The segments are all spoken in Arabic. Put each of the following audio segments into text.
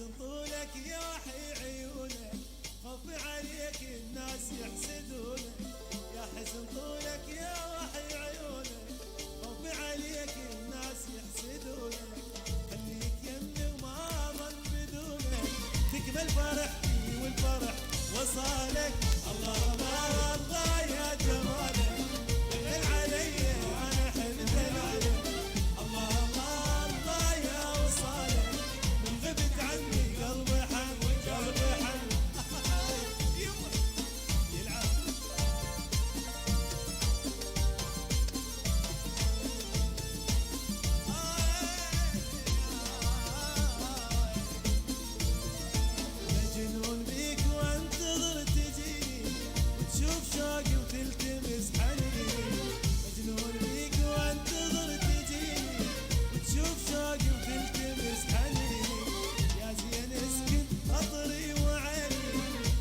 حسن طولك يا وحي عيونك، خوفي عليك الناس يحسدونك. يا حسن طولك يا وحي عيونك، خوفي عليك الناس يحسدونك. خليك يمي وما ظن بدونك، تكمل فرحتي والفرح وصالك. الله الله الله يا جمالك، دلل علي انا احب دلالك. الله الله الله يا وصالك، من غبت عني قلبي حن قلبي حن. يلعب مجنون بيك وانتظر تجيني، وتشوف شوقي وتلتمس حنيني. مجنون بيك وانتظر تجيني، وتشوف شوقي وتلتمس حنيني. يا زين اسكن خطري وعيني،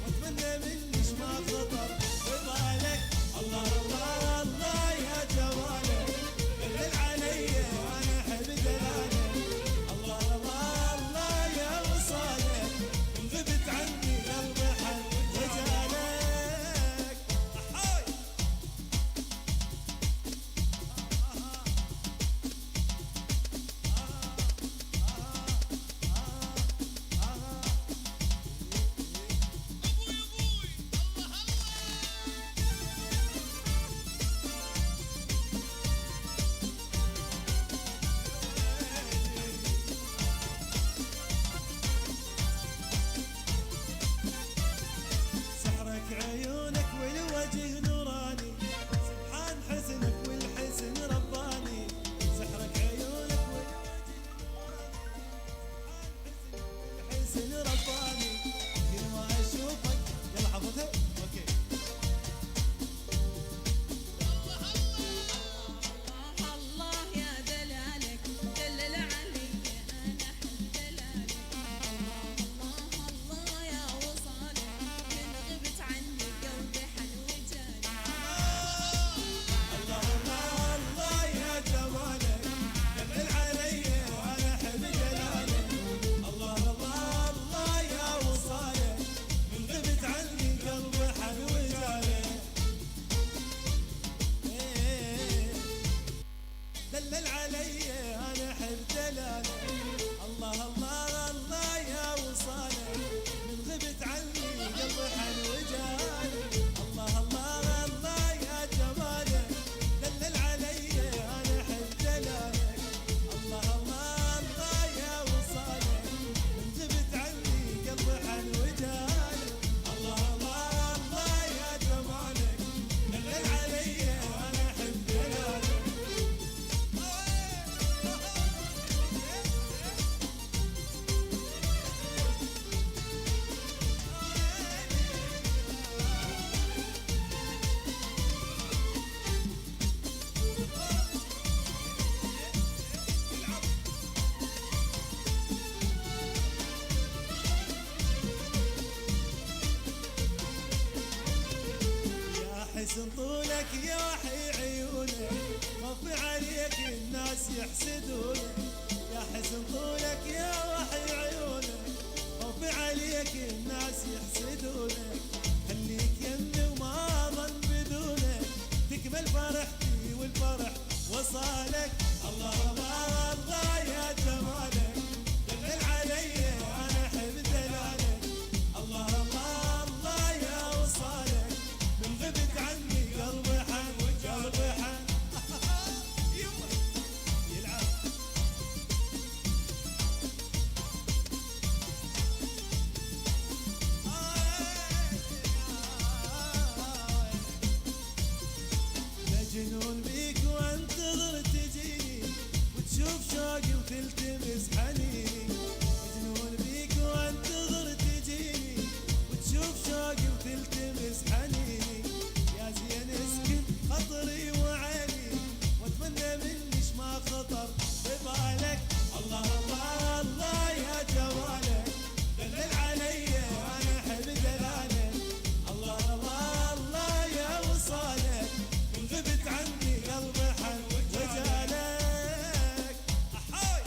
واتمنى منش ما خطر ببالك. الله الله الله يا جمالك، دلل علي انا احب دلالك. الله الله الله يا وصالك، من غبت عني قلبي حن وجالك. احاي سحرك عيونك والوجه نوراني، سبحان حسنك والحسن رباني. سحرك عيونك والوجه نوراني، سبحان حسنك والحسن رباني. كل ما اشوفك يلا حفظها اوكي. الله يا دلالك، دلل علي انا احب دلالك. الله الله يا وصالك، من غبت عني قلبي حن وجالك. الله الله الله يا جمالك، دلل علي وانا احب دلالك. الله الله الله يا وصالك، من غبت عني قلبي حن وجالك. دلل علي انا احب دلالك. الله الله الله يا وصالك، من غبت عني قلبي حن وجالك. الله الله الله يا جمالك، دلل علي انا احب دلالك. الله الله الله يا وصالك، من غبت عني قلبي حن وجالك. الله الله الله يا جمالك، دلل علي انا احب دلالك. يا حسن طولك يا وحي عيونك، خوفي عليك الناس يحسدونك. يا حسن طولك يا وحي عيونك، خوفي عليك الناس يحسدونك. خليك يمي وما ظن بدونك، تكمل فرحتي والفرح وصالك. الله الله الله يا جمالك، دلل علي انا احب دلالك. الله الله الله يا وصالك، من غبت عني قلبي حن قلبي حن. يلعب مجنون بيك وانتظر تجيني، وتشوف شوقي وتلتمس حنيني. مجنون بيك وانتظر تجيني، وتشوف شوقي وتلتمس حنيني. يا زين اسكن خطري وعيني، واتمنى منش ما خطر ببالك. الله الله الله يا جمالك، دلل علي انا احب دلالك. الله الله الله يا وصالك، من غبت عني قلبي حن وجالك. احاي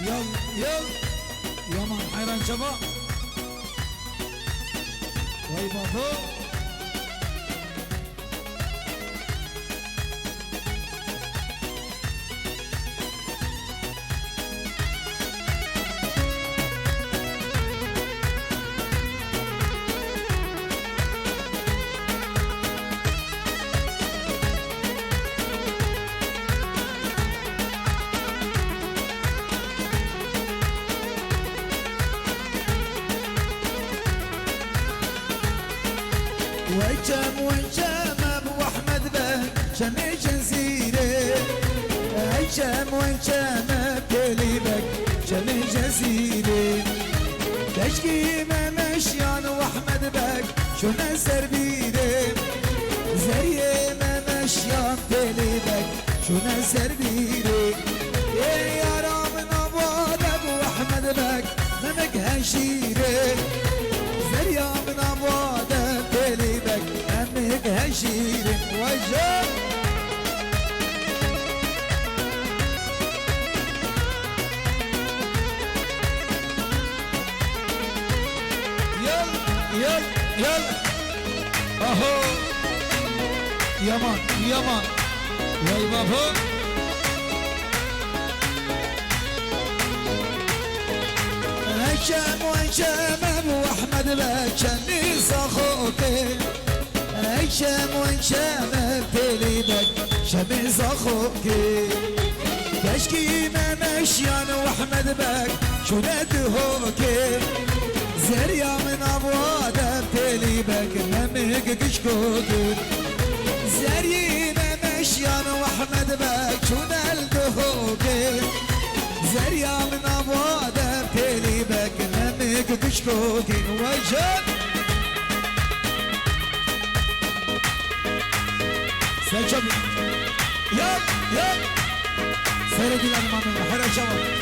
يلا يلا يا مان حيران شباب وي بابا وجم ابو احمد به شمي جزيره وجم بكليبك شمي جزيره تشكي ما مشيان واحمد بك شو نزر بيره زي ما مشيان بكليبك شو نزر بيره يا رام نبض ابو احمد بك ممك هشيره زريا من أبواد بليبك أمك هشير وجه يلا يلا يلا أهو يمان يمان وي بابا هشام وهشام ابو احمد بك شمي صخوكي هشام وهشام بليبك شمي صخوكي تشكي ما مشيان واحمد بك شو ندهوكي زريا من ابواد بليبك ممك كشكوكي زري ما مشيان واحمد بك شو ندهوكي زريا من ابواد بليبك ممك كشكوكي وجن سجب يب يب سيدي الامام الحرة شباب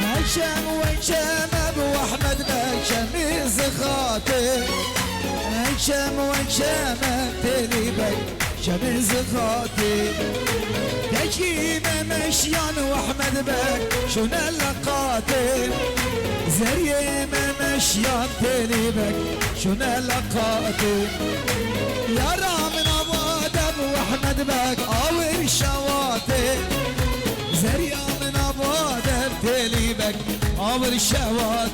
هشام وهشام ابو احمد بك شمي زخاتي هشام وهشام بليبك شمي زخاتي تشكي ما مشيان واحمد بك شو نلقاتي زي ما مشيان بليبك شو نلقاتي يا رامن ابو ادم واحمد بك اور شواتي زريا من ابواد بليبك عبر الشهوات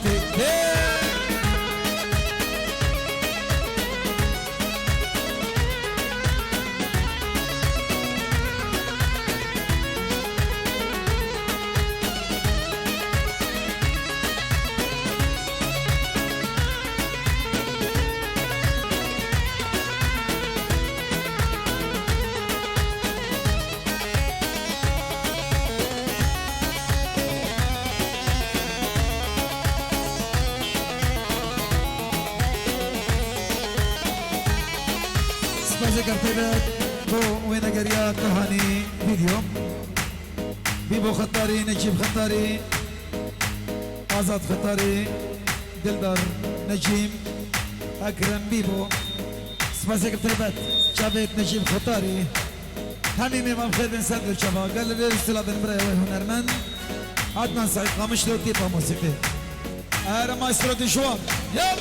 سپاس کرتبت بو وين قريات تهاني فيديو بيبو خطاري نجيب خطاري آزاد خطاري دلدار نجيم أكرم بيبو سپاس کرتبت جاوید نجيب خطاري همین امام خير بن سعد الشباب قال لي الاستلا بن براي هنرمند عدنان سعيد قامش له تيبا موسيقى أهلا مايسترو دشوار يلا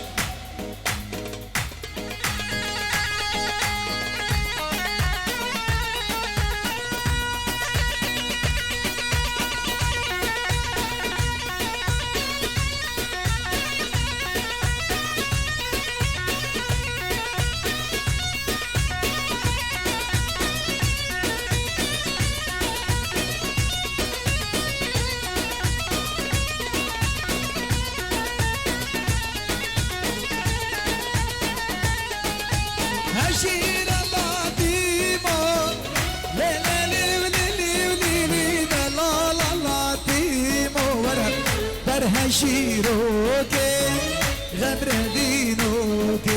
هشيروك غمر دينوك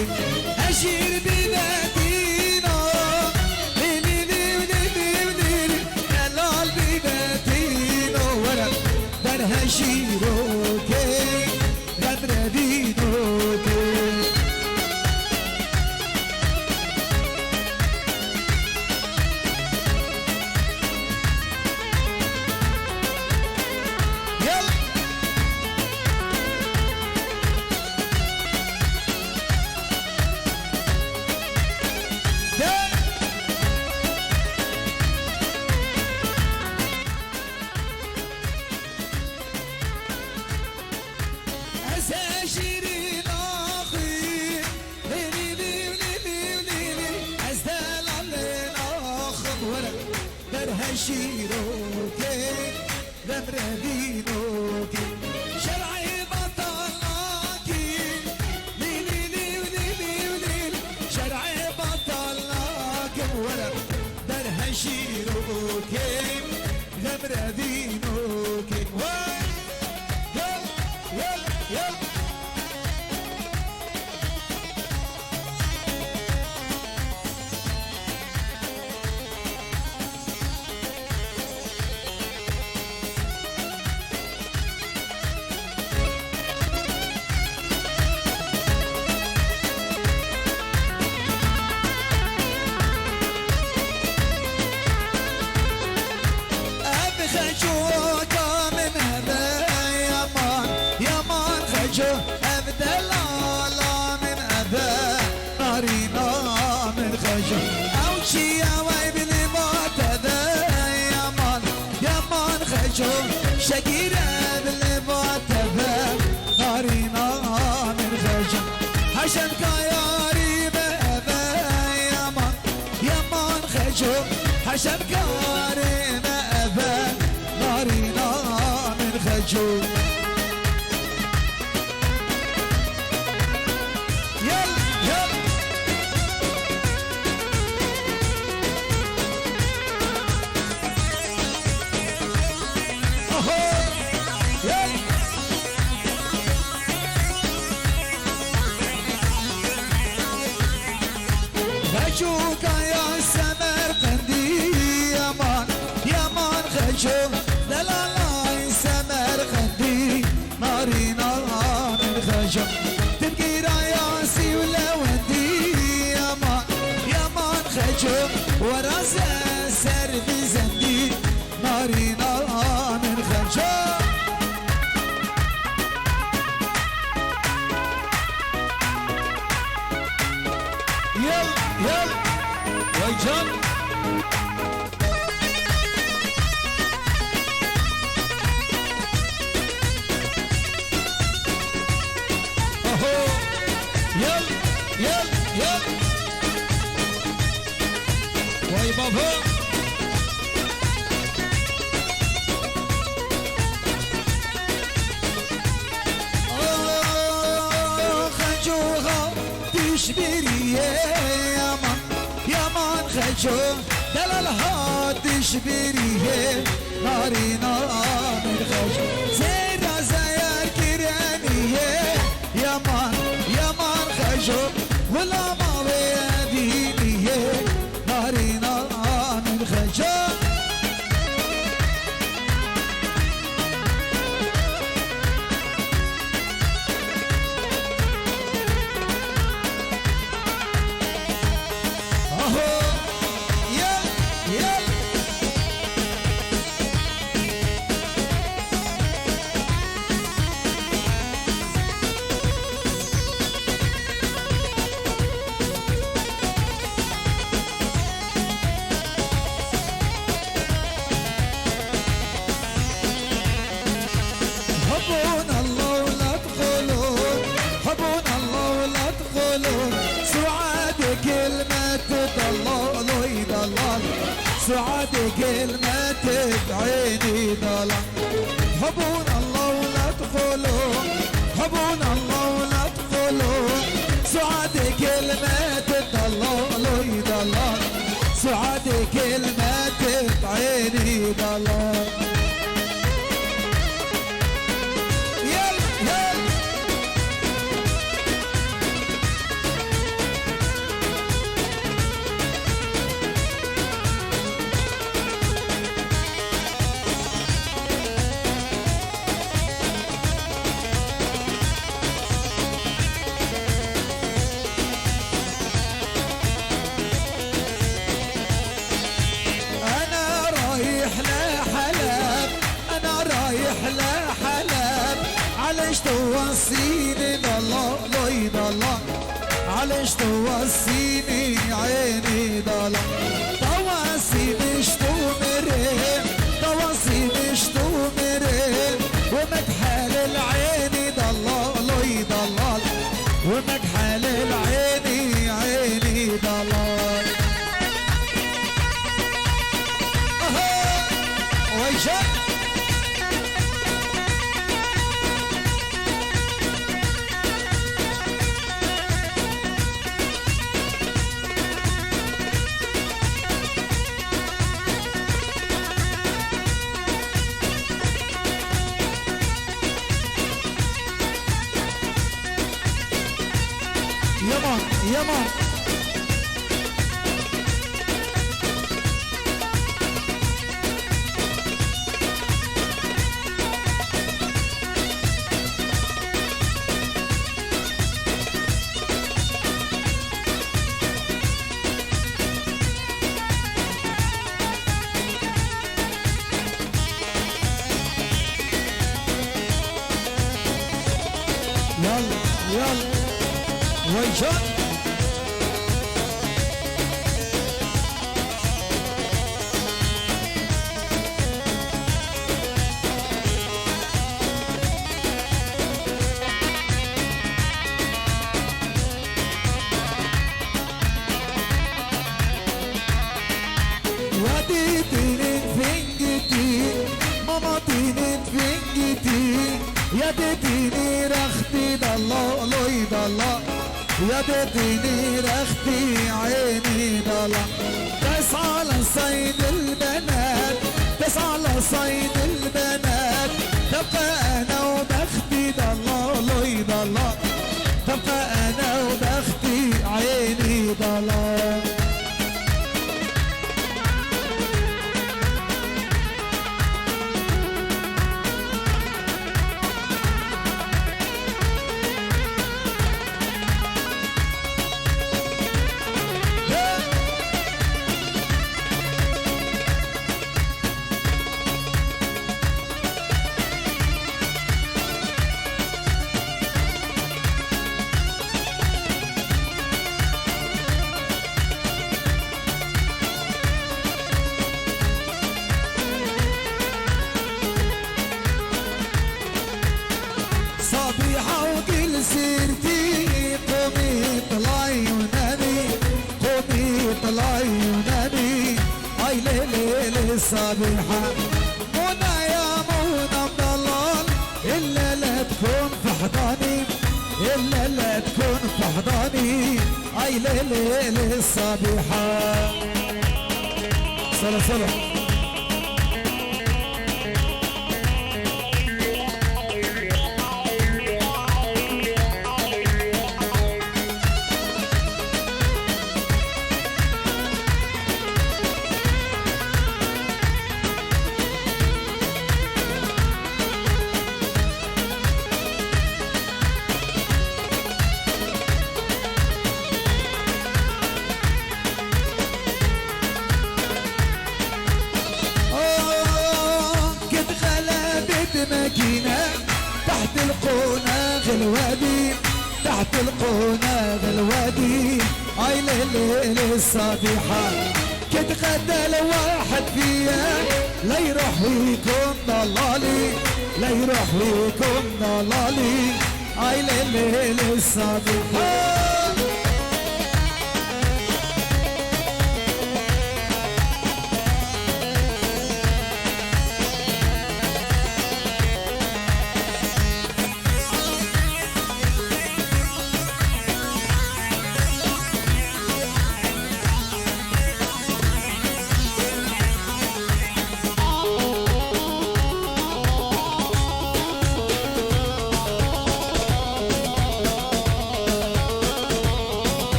هشير بذاتينا ليلي ليلي ليلي هلال بذاتينا ورا در هشيروك غمر دينوك شيروكي غمر دينوكي شرعي بطلناكي ليلي ليلي ليلي شرعي بطلناكي ولا درها شيروكي غمر دينوكي يلا يلا يلا شقيرة باللبات باب هارينا من خجم حشم كياري بابا يمان خجم حشم كياري بابا هارينا من خجم يلا يلا خجوك يا سمرقندي يمان يمان خجوك لا لا لا سمرقندي ناري نار من خجوك تبكي راياسي ولا ودي يمان يمان خجوك وراس سر بزندي ناري نار من خجوك يلا يلا ويجان اهو يلا يلا يلا وي بابا خجوها تشبريه يمان خجو دلالها تشبريه ناري نار من خجو زيرا زيار كرانيه يمان خجو ولا ما بيدينيه ناري نار من خجو حبونا الله ولا تقولون حبونا الله ولا تقولون سعاد كلمة تضلل ويضلل سعاد كلمة بعيني ضلل حبونا الله ولا تقولون حبونا الله ولا تقولون سعاد كلمة تضلل ويضلل سعاد كلمة بعيني ضلل يلا ولا حلب عليش توصيني ضلا لي ضلا عليش توصيني عيني ضلا تواسي مش تمرين تواسي مش تمرين ومكحل العيني ضلا لي ضلا ومكحل العيني عيني ضلال ويشك يمان يمان يلا يلا ويشان وديتني فنجتي ماما تيني فنجتي يا ديتني رختي ضلا لي ضلا يا ديتني رختي عيني ضلا تسعى على صيد البنات تسعى على صيد البنات تبقى انا وبختي ضلا لي ضلا تبقى انا وبختي عيني ضلا صبيحة وكل سيرتي قومي طلعي ونامي قومي طلعي ونامي اي ليلي صبيحة منى يا منى مضلال الا لا تكون في حضاني الا لا تكون في حضاني اي ليلي صبيحة صلا صلا ماكينة تحت القناغ الوادي تحت القناغ الوادي اي ليلي الصبيحة كتغدى الواحد فيها لا يروح ويكون ضلالي لا يروح ويكون ضلالي اي ليلي الصبيحة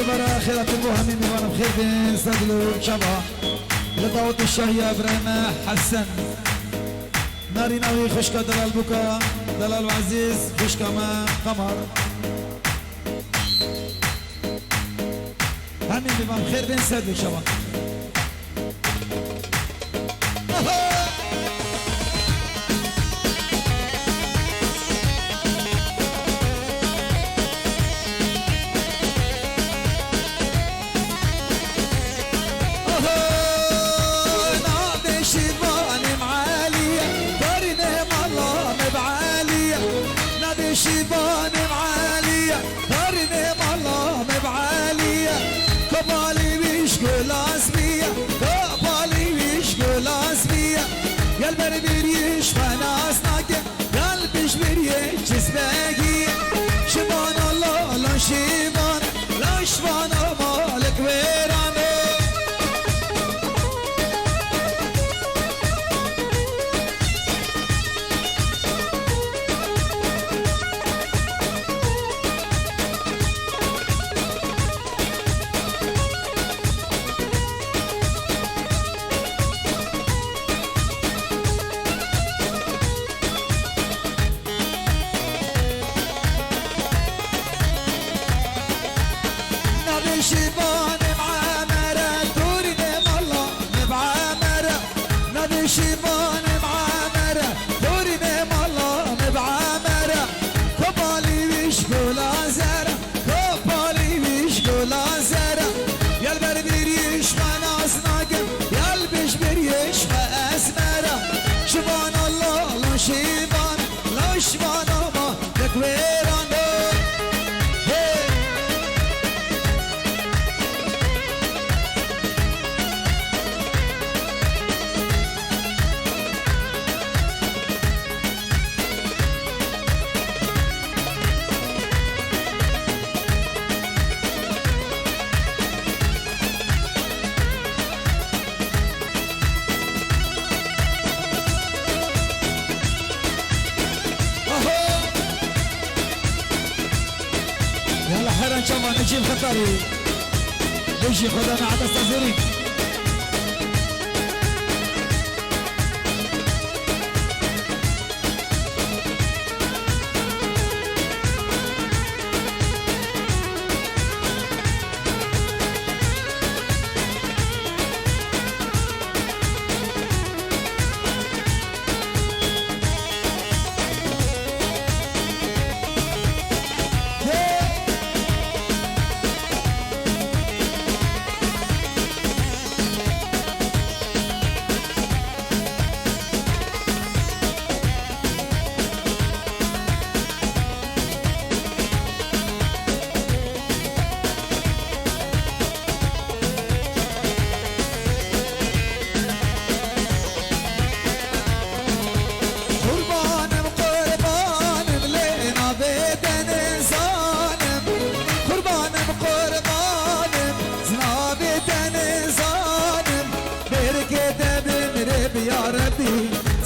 برا خيرة المهمين وانا بخير بين سدلو شبا لدعوة الشهية ابراهيم حسن ناري ناوي خشكة دلال بكا دلال عزيز خشكة ما قمر همين بمام خير بين سدلو شبا شيبان معالية هرني والله مبعالية كبالي بيشكل اسمية كبالي بيشكل اسمية يا البربر يشفى ناس ناكي يا البشبر يجسباكي شبان الله لا شيبان لا شبان مالك ويراني شيبان معامرة دورنا والله مبعامرة نبي شيبان معامرة دورنا والله مبعامرة كبالي بيشكل زرع كبالي بيشكل زرع يا البربر يشفى ناس ناقم يا البشبر يشفى اسمرة شيبان الله لا شيبان لا شيبان ما تكويران يلا حيرا ان شاء الله نجيب خطري نجي خدنا على التصديرين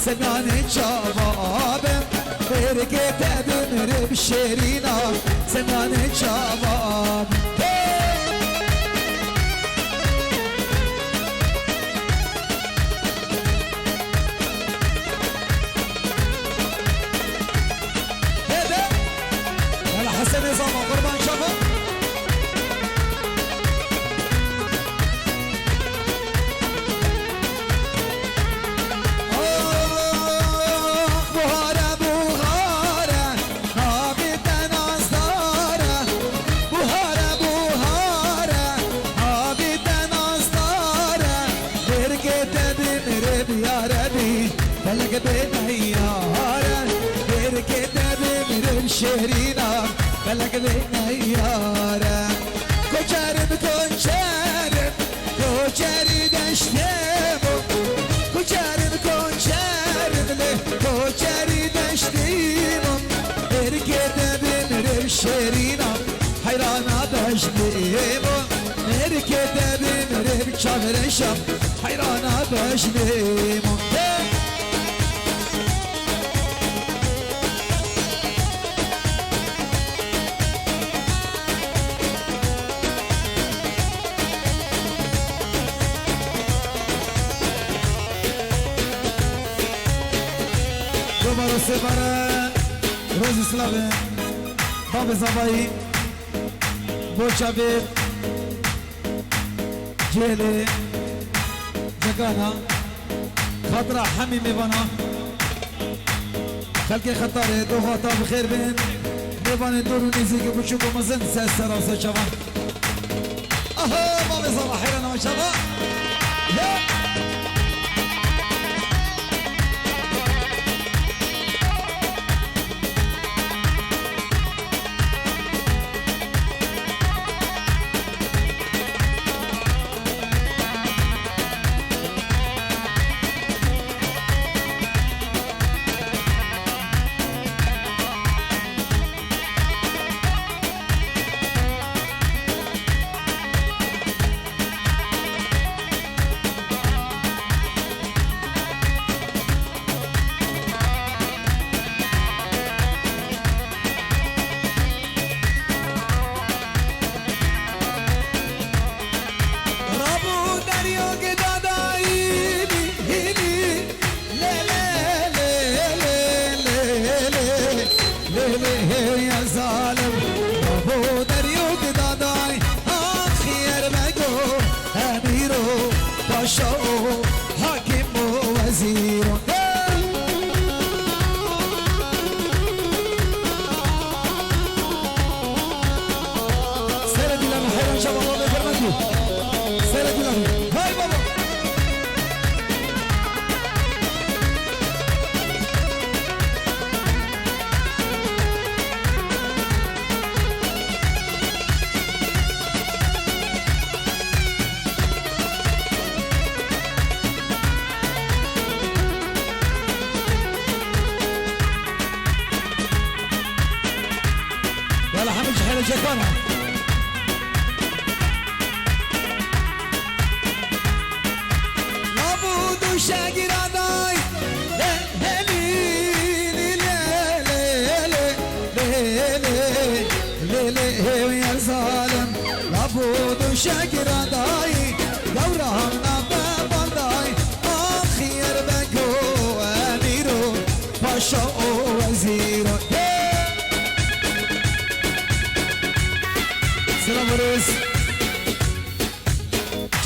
سنان شبابم بركت بمر بشيرينا سنان شباب يلا حسن نظام قربان شباب فلك بين هيارة بركت بمر بشهرينا فلك بين هيارة كوشارب كوشارب كوشاري دشتيمو كوشارب كوشارب له كوشاري دشتيمو بركت بمر بشهرينا حيرانا بشتيمو بركت بمر بشهرشم حيرانا بشتيمو سپاره روز سلامه باب زبایی بوچابیر جيلي جگانا خطرة حمي ميبانا خلقي خطاري دو خطا بخير بين ميباني دورو نيزيكي بوشوكو مزن سيسر وسا شبان اهو بابي صباح خيرنا ما شاء الله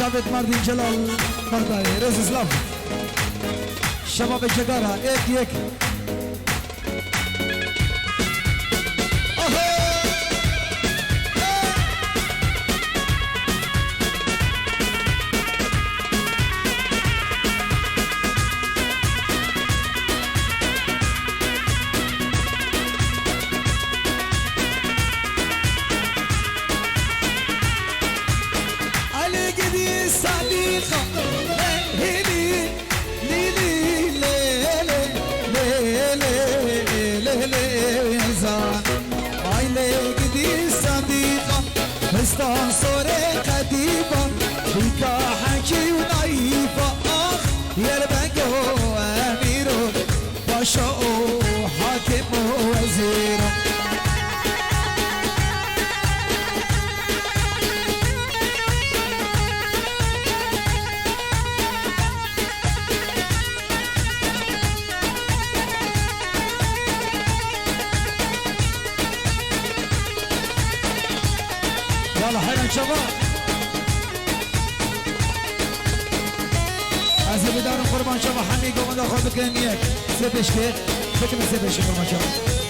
شابت مردین جلال مردای رز اسلام شباب جگارا یک يلا حيلا شباب از بدارم قربان شما حمی گومد آخر بکنیم یک سپش که بکنیم سپش قربان شما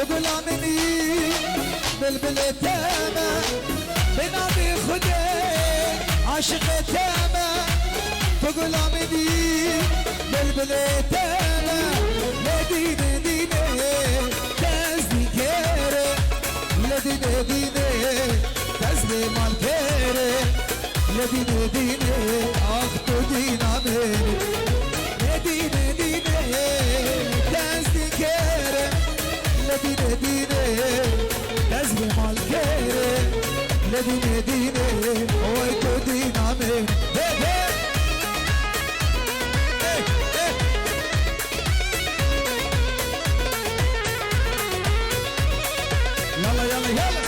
غلامني بلبل تامة بنادي خدك عاشق تامة تقول امدي بالبليتانا لدينا دينا تزدي كيري لدينا دينا تزدي مالكيري لدينا دينا اخطو دينا مني لدينا دينا تزدي كيري لدينا دينا تزدي مالكيري لدينا دينا ويتو دينا مني يلا يلا يلا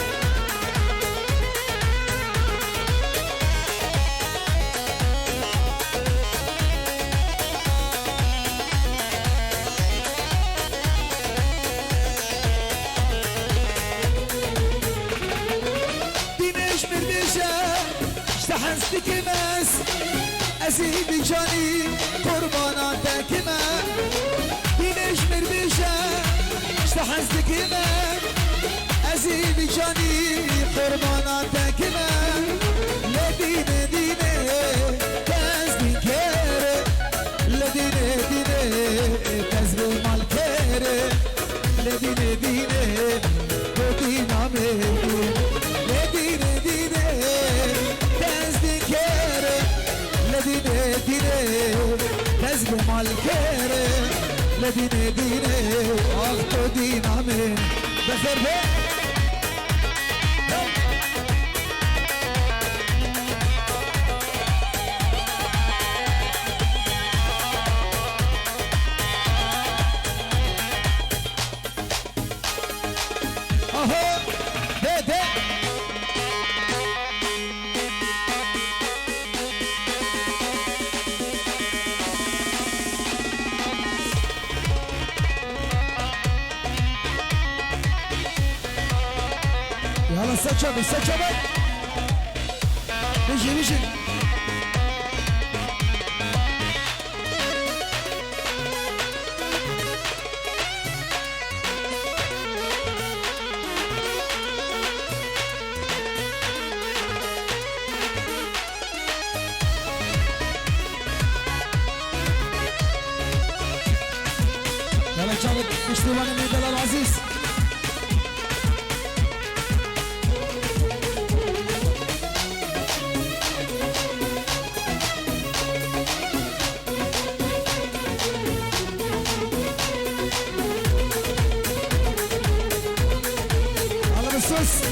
دينش مردشة اشتحنستك ماس أزيد جاني قرباناتك ما دينش مردشة اشتحنستك ماس أزيد جاني قرباناتك ما لدينا دينا تزدي كيري لدينا دينا تزدي مالكيري لدينا دينا ودينا مهدي لدينا دينا تزدي كيري لدينا دينا تزدي مالكيري لدينا دينا أخطو دينا مهدي بخير بيه يلا استشعب استشعب بيجي بيجي يلا شابك اشتباني من دلال العزيز السوس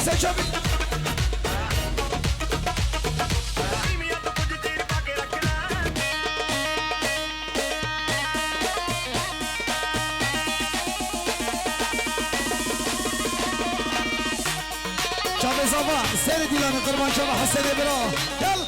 Seçami. Çabe Zaba, seni dilanı Kırman Çaba Hasan Ebra. Gel.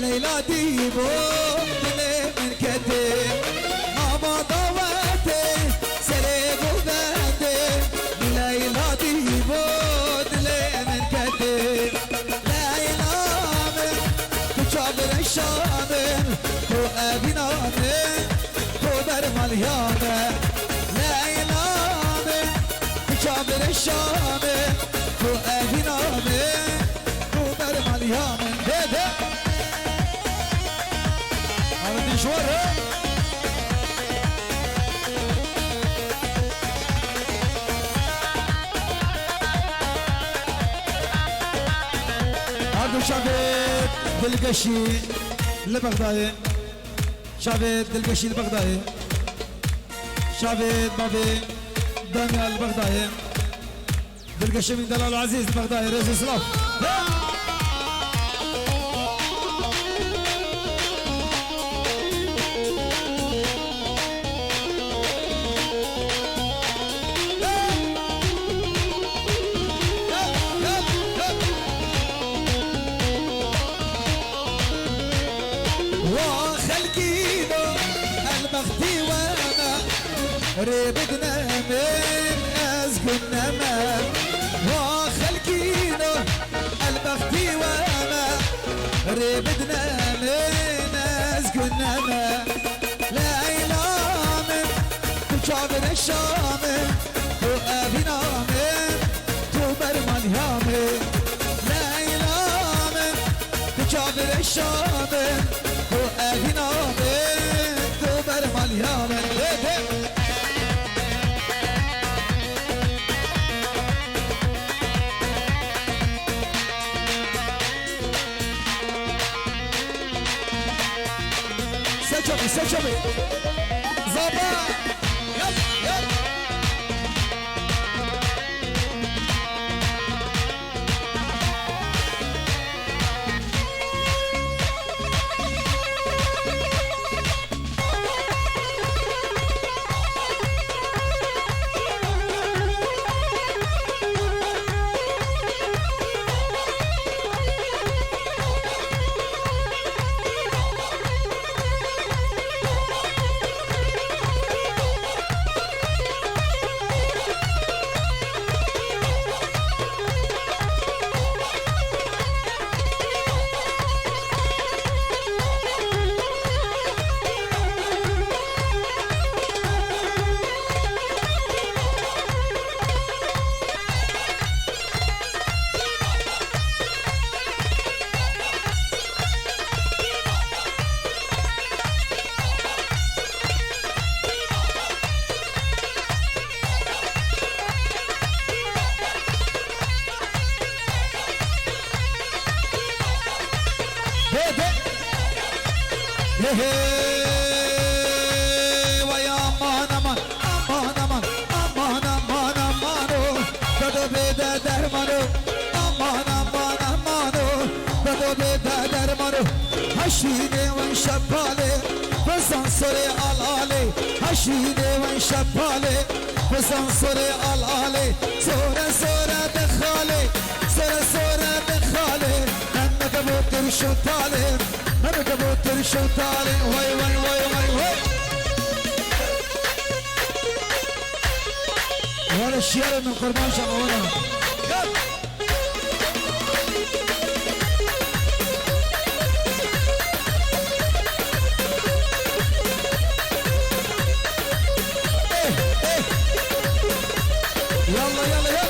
ليلى ديبو دلي من الشامل تو أبنامي تو برمال يامي لا إلامي جابر الشامل تو أبنامي تو برمال يامي ده عرضي شوارع عبد شعبيد دلقشي لبغدادي شعبيد دلقشي البغدادي شعبيد بابي دانيال البغدادي دلقشي من دلال العزيز البغدادي رئيس الاسلاف ريبدنا من أزقنا ما وخلقينا البختي وما ريبدنا من أزقنا ما لا إله من تجابر الشامل وأبينا من تبرمال يامي لا إله من تجابر الشامل وأبينا من تبرمال يامي سجبي زبا يب يب ويا امان امان امان امان امان امان امانو بدو بيدا درمانو امان امان امانو بدو بيدا درمانو هشيني وانشبالي بزنصري الالي هشيني وانشبالي بزنصري الالي زورة زورة دخالي زورة زورة دخالي انا قبوتر شو طالي انا قبوتر شو طالي واي واي واي واي واي ولا الشيارة من قربان شغونا يلا يلا يلا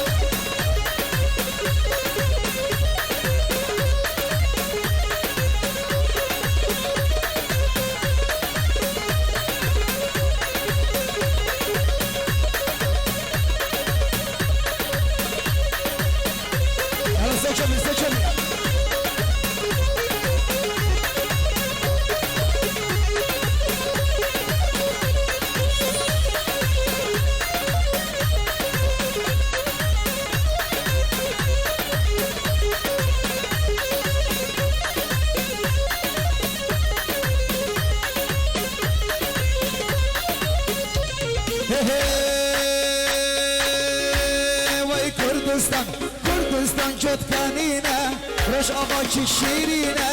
وای کردستان کردستان جد کنینه روش آقا چی شیرینه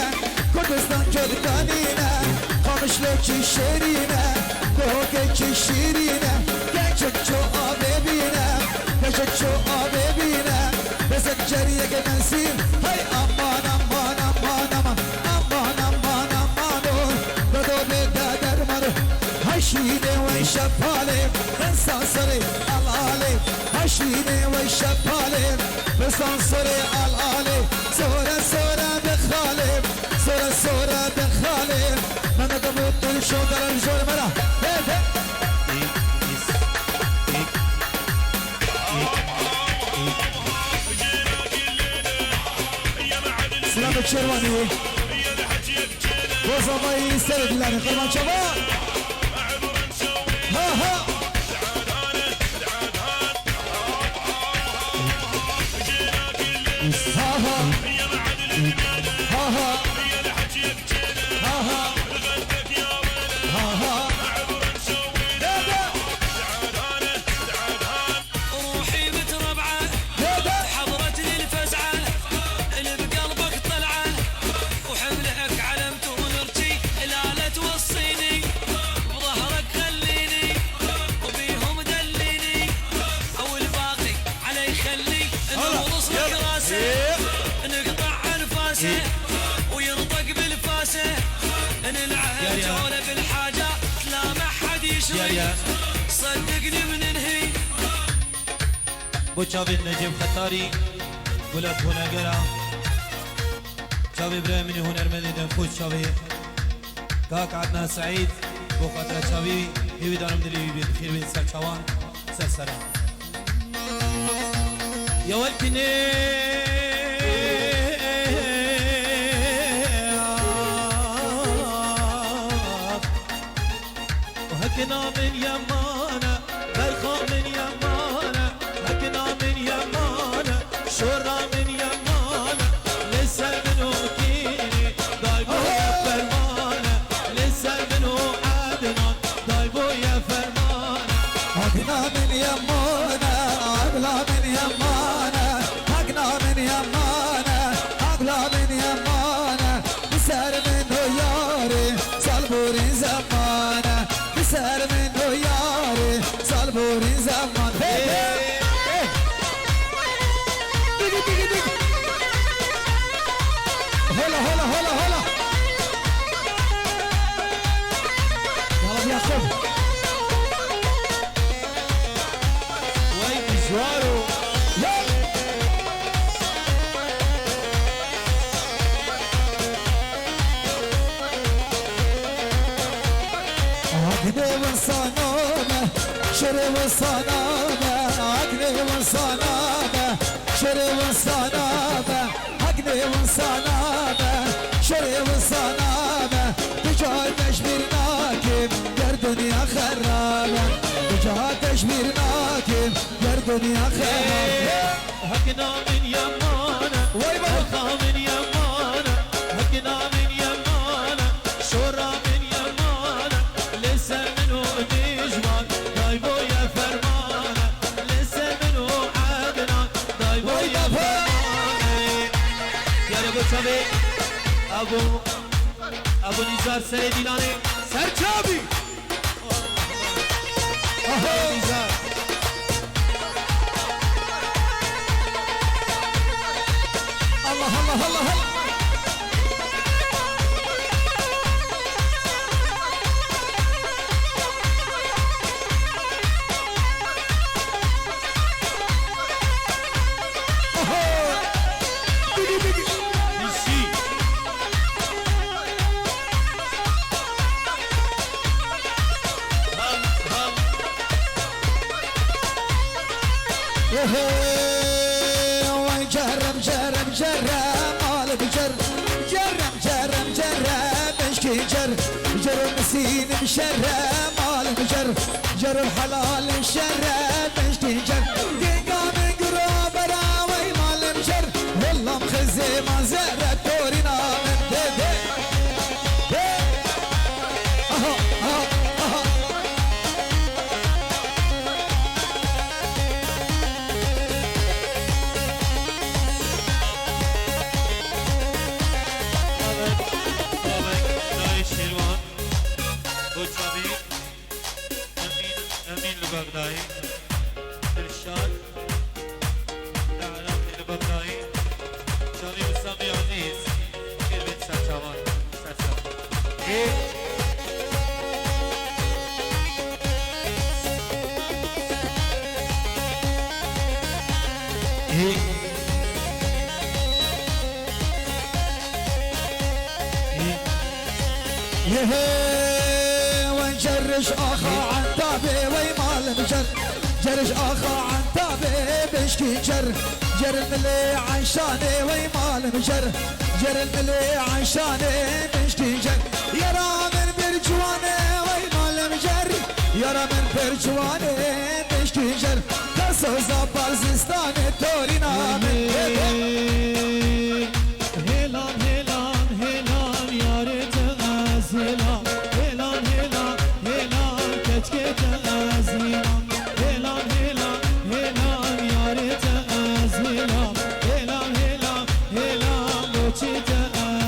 کردستان جد کنینه خامشلو چی شیرینه دوکه چی شیرینه گنچک چو آبه بینه گنچک چو آبه بینه بزن جریه که منسیم های امان امان امان امان امان امان عشيني والشبالي بسان صوري الالي صورة صورة بخالي صورة صورة بخالي من قبوت الشوطر الجور مرة سلام الشرواني وصل ما يسترد لنا قربان شباب ها ها روحي متربعة حضرتني الفزعة اللي بقلبك طلعة وحملك علمت ونرجي لا توصيني بظهرك خليني وبيهم دليني او الباقي علي خلي نخلص لك راسه نقطع انفاسه وينطق بالفاسه نلعب جوله بالحاجه لا ما حد يشري صدقني بننهي بو چاوید نجیب خطاری گلت هنگرا چاوی برامنی هنرمندی دن خوش چاوی کاک عدنا سعید بو خاطر چاوی هیوی دارم دلی بید خیر بید سر چوان سر سرم یا ولکنی وهكنا من يمانا برخا من يمانا هكنا من يمانا شورا من يمانا لسه منو كيني دايبو يا فرمانا لسه منو عدنان دايبو يا فرمانا هكنا من يمانا عقلا من يمانا هكنا من يمانا عقلا من يمانا بسر منه ياري صلبوري زمانا بسر منه ياري صلبوري زمان ديجي ديجي ديجي هلا هلا هلا هلا يلا يا خب وين مشواره عقلي وصنامه شري وصنامه عقلي وصنامه شري وصنامه عقلي وصنامه شري وصنامه بجاه تشبير ناكب يا دنيا خرابه بجاه تشبير ناكب يا دنيا خرابه هكنا من يمانا برخا من يمانا هكنا من يمانا شورا من يمانا لسه منو نجمان دايبو يا فرمانا لسه منو عدنان دايبو يا فرمانا يا رب تبي ابو نزار سيديناني سرچابي ابو نزار الله الله الله الله نسي جرب جرب جرب مالك جرب جرب جرب جرب اشكي جرب جرب مسين مشرب مالك جرب جرب حلال مشرب اشكي جرب دقا من قراب راوي مال مشرب والله مخزي ما زرت دورنا من دي اهو اهو اهو امين البغدادي ارشاد الاعلام البغدادي شادي وسامي عزيز كلمه سرچوان هي يهي ونجرش اخا عن تابي ويمال مجر جرش اخا عن تابي بشكي جر جر الملي عن شاني ويمال مجر جر الملي عن شاني بشكي جر يرى من برجواني ويمال مجر يرى من برجواني بشكي جر كسو زبار زستاني تورينا من هلال هلال هلال يارت أزهلال هلال هلال هلال كتكت أزهلال هلال هلال هلال يارت أزهلال هلال هلال هلال بوشت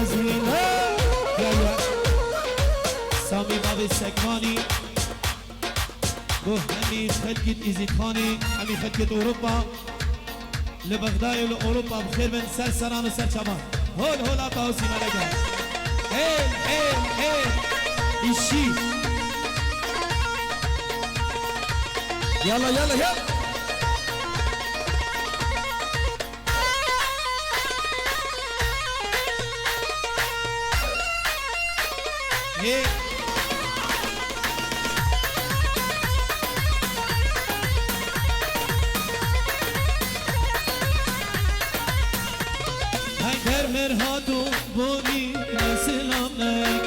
أزهلال يا سامي باب السكماني همي خلقت إيزيد خاني همي خلقت أوروبا لبغداد ولأوروبا بخير من سرسران وسر شمال هول هول أطاوسي ملقا هيل هيل هيل إشي يلا يلا يلا هيل مرهاتو بوني سلام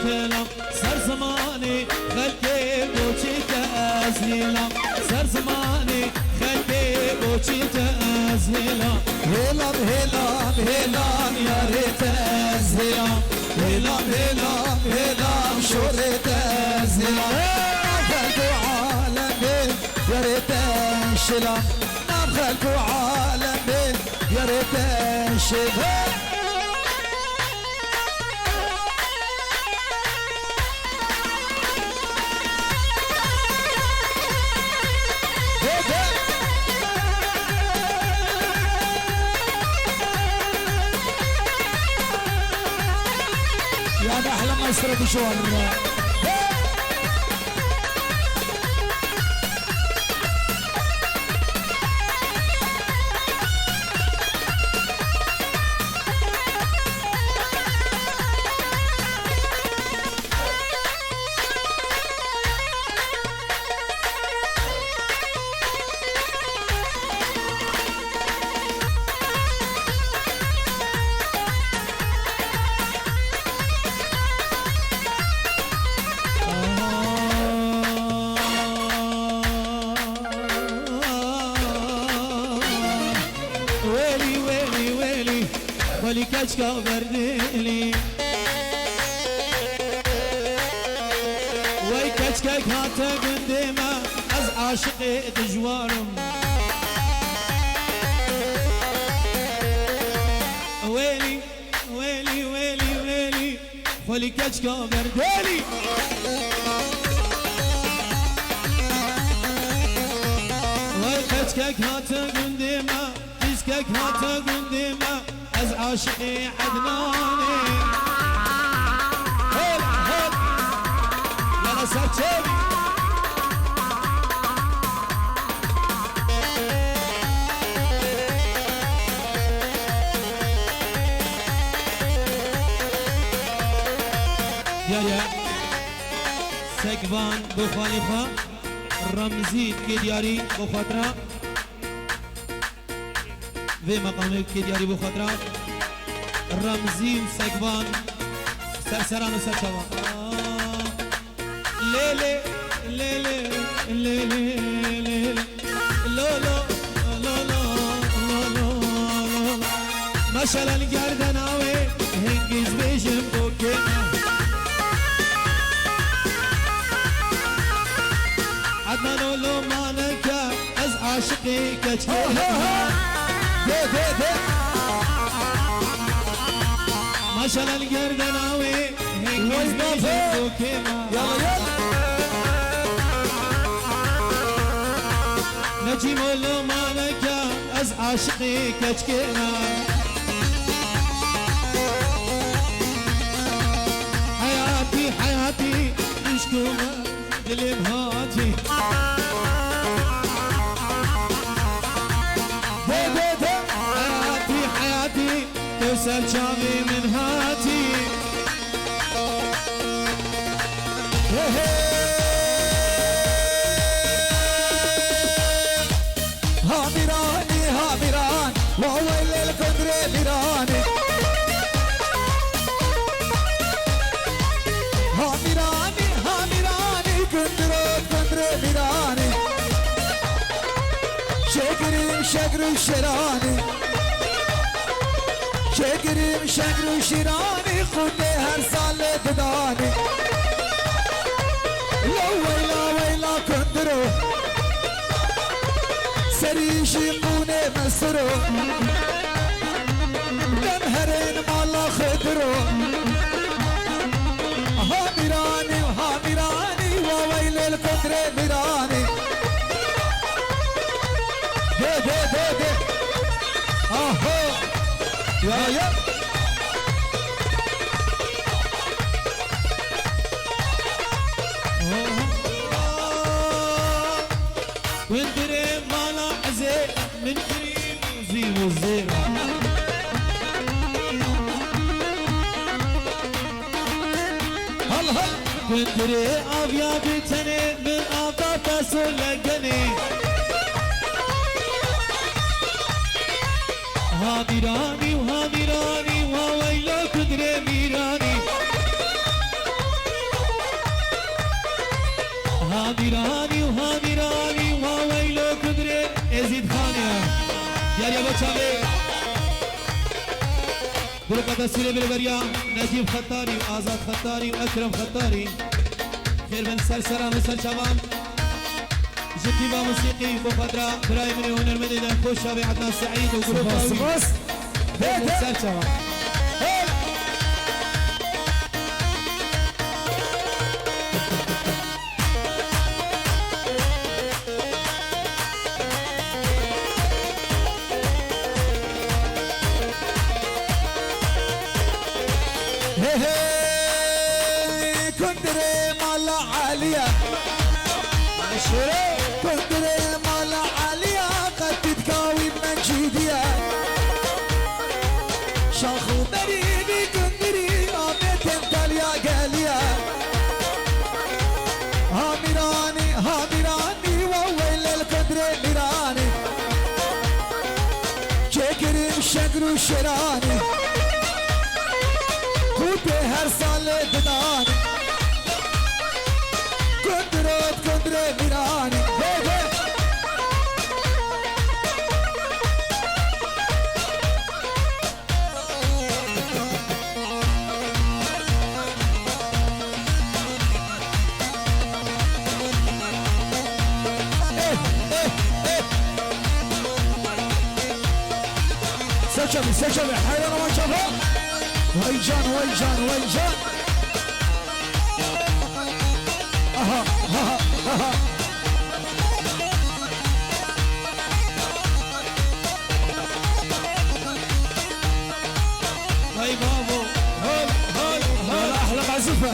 كلام سر زماني خلقي بوشي تأزهلام سر زماني خلقي بوشي تأزهلام هلال هلال هلال يا ريت أزهلام هلال هلال هلال شو ريت أزهلام خلقوا عالمين يا ريت انشلام خلقوا عالمين يا ريت انشلام يعني احلى ما يسرد شوال ولي كشكا برديلي وي كشكك هاتا قديمة از عاشقي دجوارم ويلي ويلي ويلي ويلي ولي كشكا برديلي وي كشكك هاتا قديمة كشكك هاتا قديمة از عاشقي عدناني هول هول يلا سرتشيبي يا سكبان بخالفة رمزي كدياري بخاطرة في مقامك كدياري بخاطرة رمزي وسكبان سرسران وسرشوان ليلي ليلي ليلي ليلي لولو لولو لولو ما شاء الله القردناوي هنجز بيجم بوكينا عدنا لولو مانكا از عاشقي كتكينا ما شاء الله القردناوي هنجز بيجم بوكينا نجيب لولو مانكا از عاشقي كتكينا حياتي حياتي مشكومة قلب هاتي شقر وشراني شقري شقر وشراني خذي هرسال دداني لا ويلا ويلا كندرو سريش يقوني مسرو دمهرين مالا خدرو هاميراني وهاميراني وويل الكندر ميراني دي دي دي دي اهو يا وندري مالا عزي من كريم وزي وزيرة هل هل وندري ابيا بتني من ابا تسول لقني هاميراني وهاميراني وويلو كدري ميراني هاميراني وهاميراني وويلو كدري ازيد خانيا يا بچاوي بركة السيرة بالبريا نجيب خطاري وآزاد خطاري وأكرم خطاري خير من سرسرة مصر شباب جدي با موسيقي بخضراء براي من هنا المدينة خوش شابي عدنان سعيد وقروب بس قوي بس من سر شباب كندري مالا عالية كندري مالا عالية قد تتكاوي بمنجيدية شاخو بريدي كندري آميت انتاليا قالية هاميراني هاميراني وويل الكندري ميراني شكري شكر وشراني كوتي هرسال دداني كندرات كندري ميراني بيبي سجل سجل حيران ما شافها ويجان ويجان ويجان اها اها اها هاي بابو هول هول هول احلى معزوفه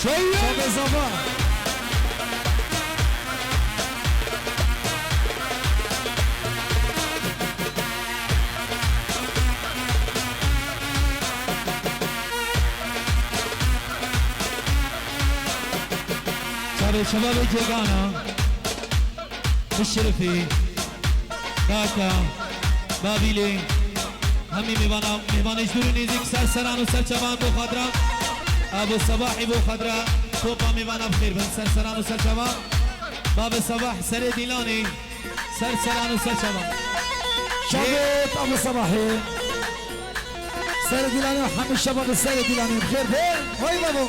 شويه صباح شباب الجيرانة الشرفي داكا بابيلي همي ميبانا يجدورو نيزيك سرسران وسرچبان بو خضرا ابو صباحي بو خضرا توبا ميبانا بخير بن سرسران وسرچبان باب صباح سري ديلاني سرسران وسرچبان شباب ابو صباحي سيد ديلاني وحمد الشباب السيد ديلاني بخير فين وين بابو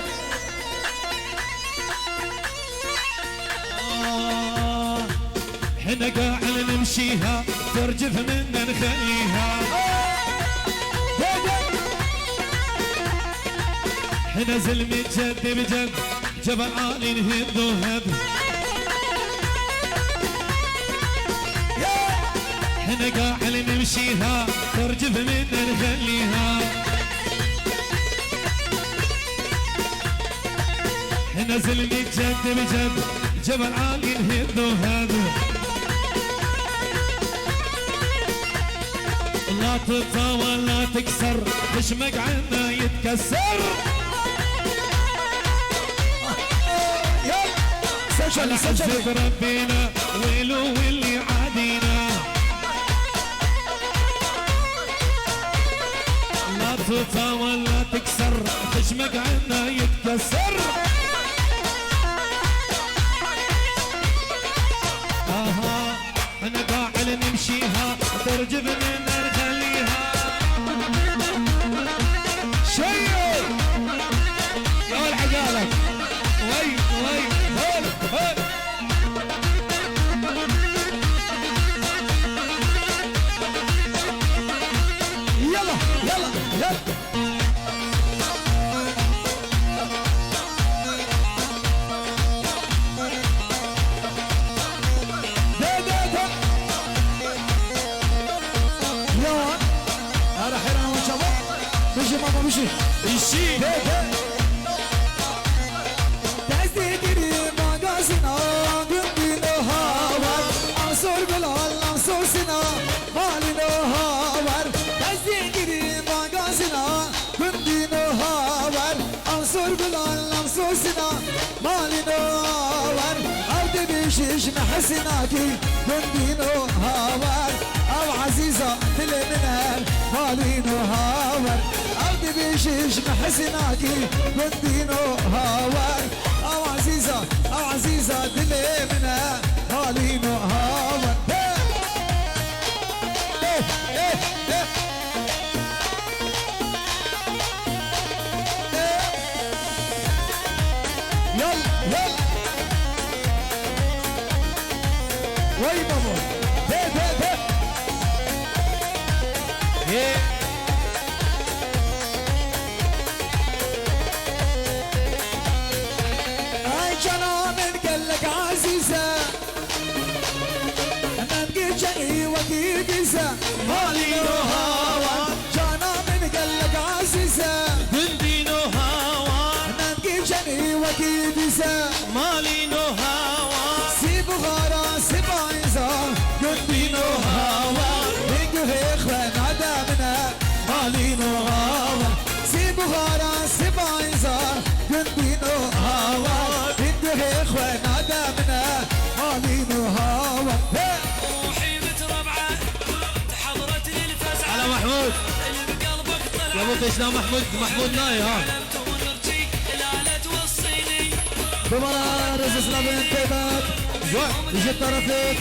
حنا قاعد نمشيها ترجف منا نخليها حنا زلمة جد بجد جبل عالي نهد وهد حنا قاعد نمشيها ترجف منا نخليها حنا زلمة جد بجد جبل عالي نهد وهد لا تتطاول لا تكسر خشمك عنا يتكسر سجل سجل ربنا ويلو واللي عاد ايدينا لا تطاول لا تكسر خشمك عنا يتكسر اها انا قاعد نمشيها ترجف من نخليها شيء يا ولد حقالك وي وي هول هول يلا يلا يلا ده ده ده يا هذا حيران وشباب مشي ماما مشي يشيل ده ده تزديدي مغازنا قندينو هاور انصر بلال انصر سنا مالينو هاور تزديدي مغازنا قندينو هاور انصر بلال انصر سنا مالينو هاور ارض بيشيش محسناكي قندينو هاور او عزيزة تلي منها مالينو هاور ارض بيشيش محسناكي قندينو هاور او عزيزة تلي منها مالينو هاور إيه إيه إيه إيه. يلا يلا وي بابا ده ده ده ايه اي جنان قالك عزيزة انا نقول جني وديقزة مالينو هاور جنان قالك عزيزة قندينو هاور انا نقول جني وديقزة مالينو هاور سيب غارة سيب عيزة قندينو هاور بيقو هيخوان عدامنا مالينو هاور سيب غارة سيب عيزة قندينو هاور بيقو هيخوان عدامنا مالينو هاور روحي متربعة تحضرت للفزعة على محمود اللي بقلبك طلع يا ابو تشنا محمود ناي ها علمت ونرجي لا توصيني بمرار رزقنا بنتبات يجي الطرفيك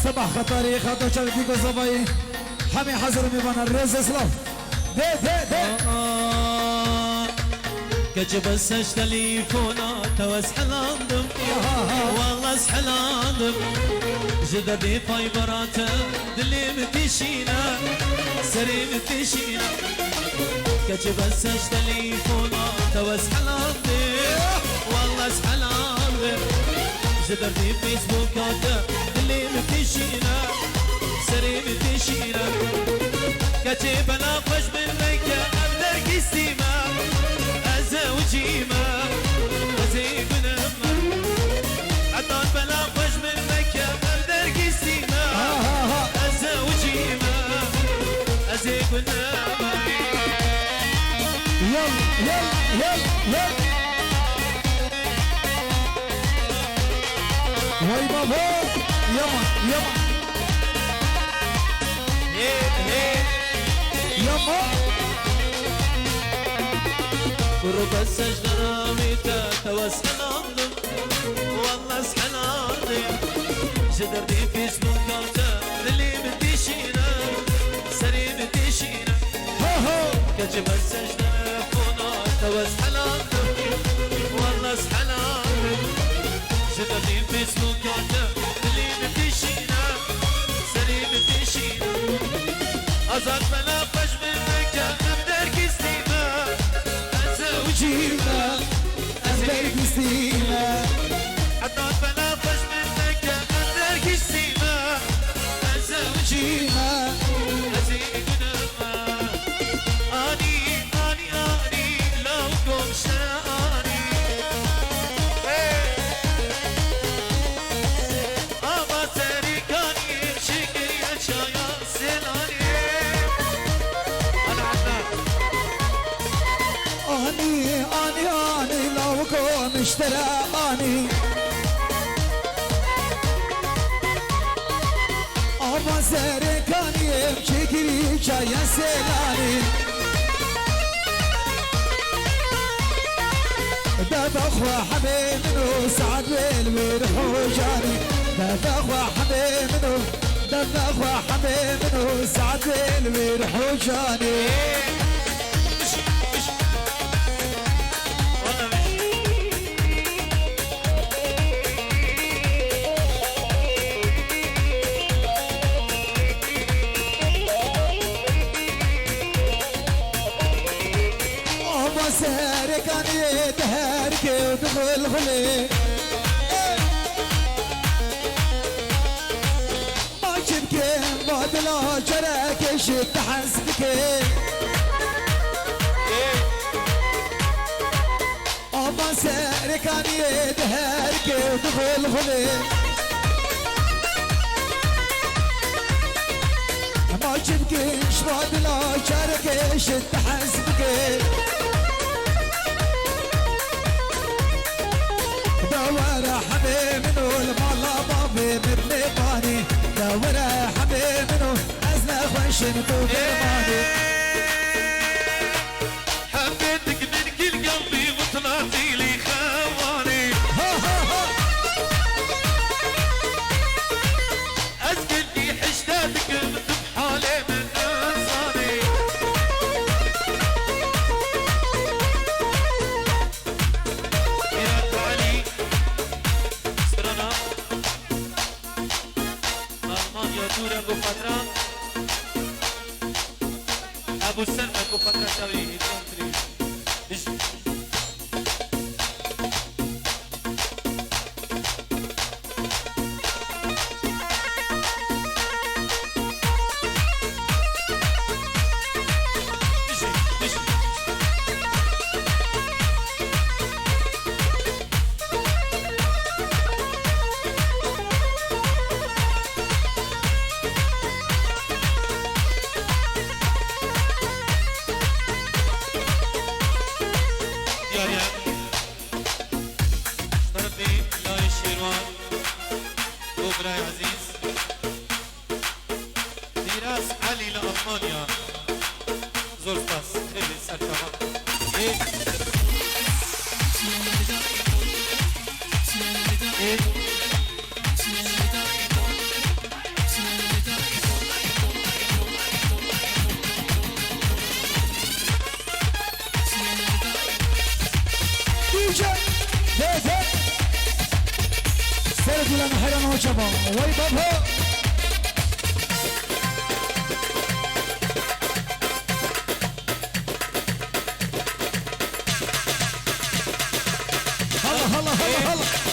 صباح خطري خاطر شغلتيكو صباي حمي حزر ميبان الرز سلاف ده ده ده كجب السج تليفونا توس حلاندم والله سحلاندم جددي فايبرات دلي متشينا سري متشينا كجب السج تليفونا توس حلاندم والله سحلاندم جددي فيسبوكات دلي متشينا سري متشينا كجب ناقش منك ابدا كيستيما وجيمة وزيب نما عطان بلا خوش من مكة بندر قسيمة أزا وجيمة أزيب نما يلا يلا يلا يلا وي بابا يما يما يما قرب السجن راميتا توسحن عظم والله سحن عظم جدردي في سبوكاتا اللي متشينا سري متشينا كجب السجن فونا توسحن عظم والله سحن عظم جدردي في سبوكاتا اللي متشينا سري متشينا أزاد مناقش منك أبدر كستيما وجيمة أزبر قسيمة عطان بناقش منك أبدر كستيما وجيمة أزيد نما أني لو كم شاني أبا سريكاني شكري أشياء سلاني أنا عدنان أني لو كنت اشترى أني أبا ساري كان يمشي كريشة يا سيلاني داد أخوة حبيب منو سعد بالوير حوجاني داد أخوة حبيب منو داد أخوة حبيب منو سعد بالوير حوجاني ساري كان يدهرك ودخل خلي ما شبكي بعد لا شراك شد حسبك أبا ساري كان يدهرك ودخل خلي ما شبكي بعد لا شراك شد حسبك دور حبيب منو المالا بابي مبني باني دور حبيب منو أزنا خوش نتو درماني حبيتك من كل قلبي وطلعتي لي خواني أسكني حشتاتك مثل حالي من أنصاري يا علي سرنا ألمانيا دورة أبو فترة أبو سلمى أبو فترة شوي سيد لنا حيران وشباب وي بابا هلا هلا هلا هلا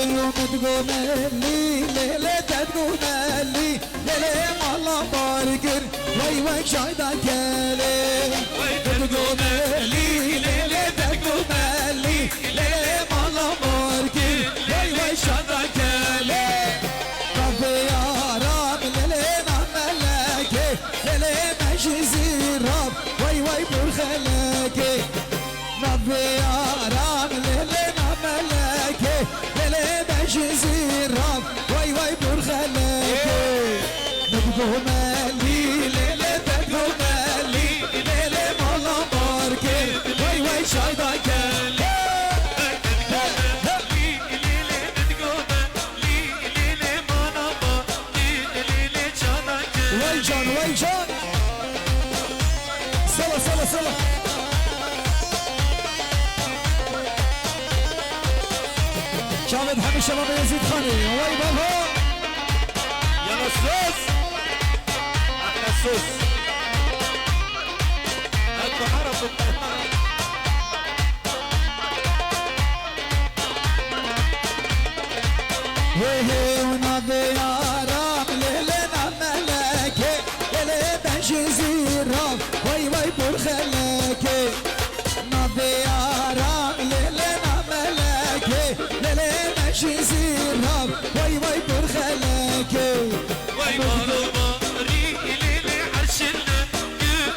يوم تقوم لي ليلة تقوم لي ليلة والله بارقر وي وي شايدك لي تقوم لي ليلة تقوم لي ليلة والله بارقر وي وي شايدك لي ربي يا رب ليلة نعملك ليلة مجزي رب وي وي برخلك ربي يا رب ليلة ملكي ليلة بجزي الرب وي وي برخلك نبقوا مالي ليلة تبقوا مالي ليلة مولا باركي وي وي شايدك وي جان وي جان صلا صلا صلا شاهد حبي الشباب يزيد خاني وي بابا يا نصوص احلى صوص هي ونبي يارام ليلنا ملكي ليلي بنجزير وي وي برخلكي نبي يارام ليلنا ملكي ليلي بنجزير وي وي برخلكي وي مرمى ليلي عرشنا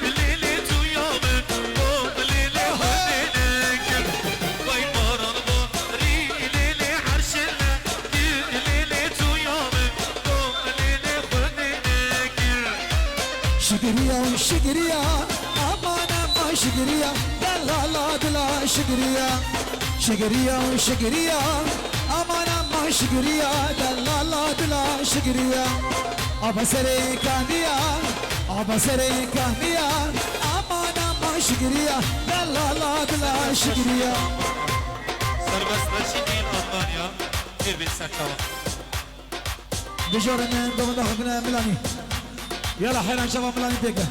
ليلي تويامن قوم ليلي هدينك وي مرمى ليلي عرشنا ليلي تويامن قوم ليلي هدينك شكريا وشكريا امان امان شكريا دلا دلا شكريا شكريا وشكريا امان امان شكريا دلا دلا شكريا ابا سري كانيا ابا سري كانيا امان امان شكريا دلا دلا شكريا سربست نشيدين ألمانيا تربي سكوا دجور من ضمن اخونا ميلاني يلا حيران شباب ميلاني دقه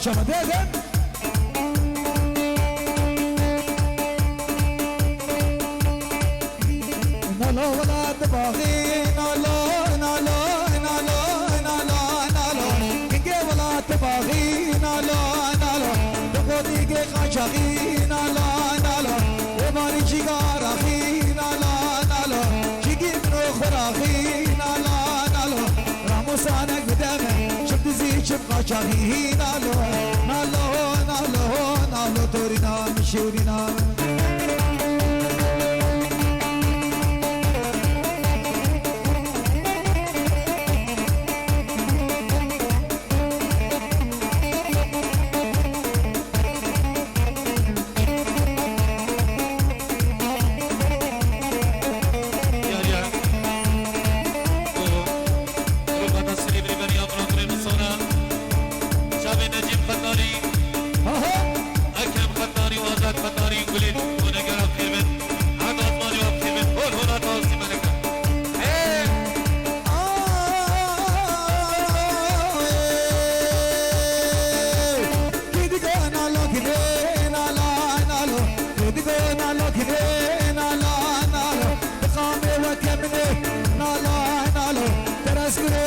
شباب ديدن نالو ولا تباغي نالو نالو نالو نالو نالو كي ولا تباغي نالو نالو تقولي كي قاچاغي نالو نالو وباري جيغارا خي نالو نالو جيجي منو خراخي نالو نالو راموسانك بدمه شفت زي شف قاچاغي نالو نالو نالو نالو تورينا مشورينا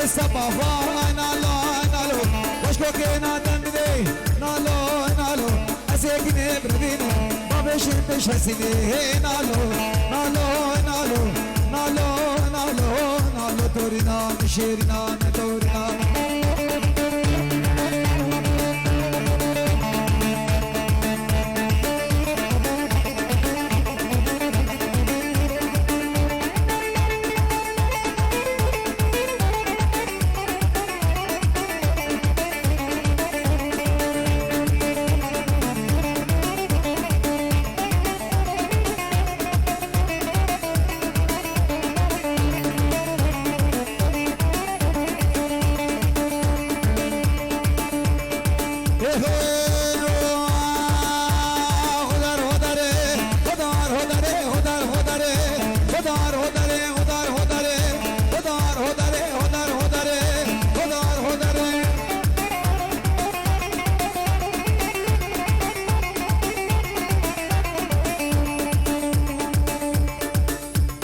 الصبافة نالو نالو وشكو كينا دندي نالو نالو أسيكني برديني ما بشنتش هسيني نالو نالو نالو نالو نالو نالو تورينا مشيرنا تورينا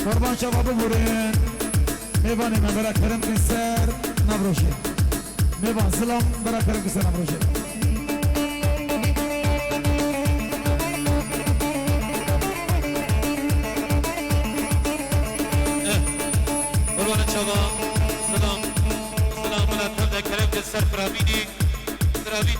قربان شباب بورين میبانی من برای کرم کنسر نبروشه میبان سلام برای کرم کنسر نبروشه قربان شما سلام سلام على كل كلام السر فراميني ترابي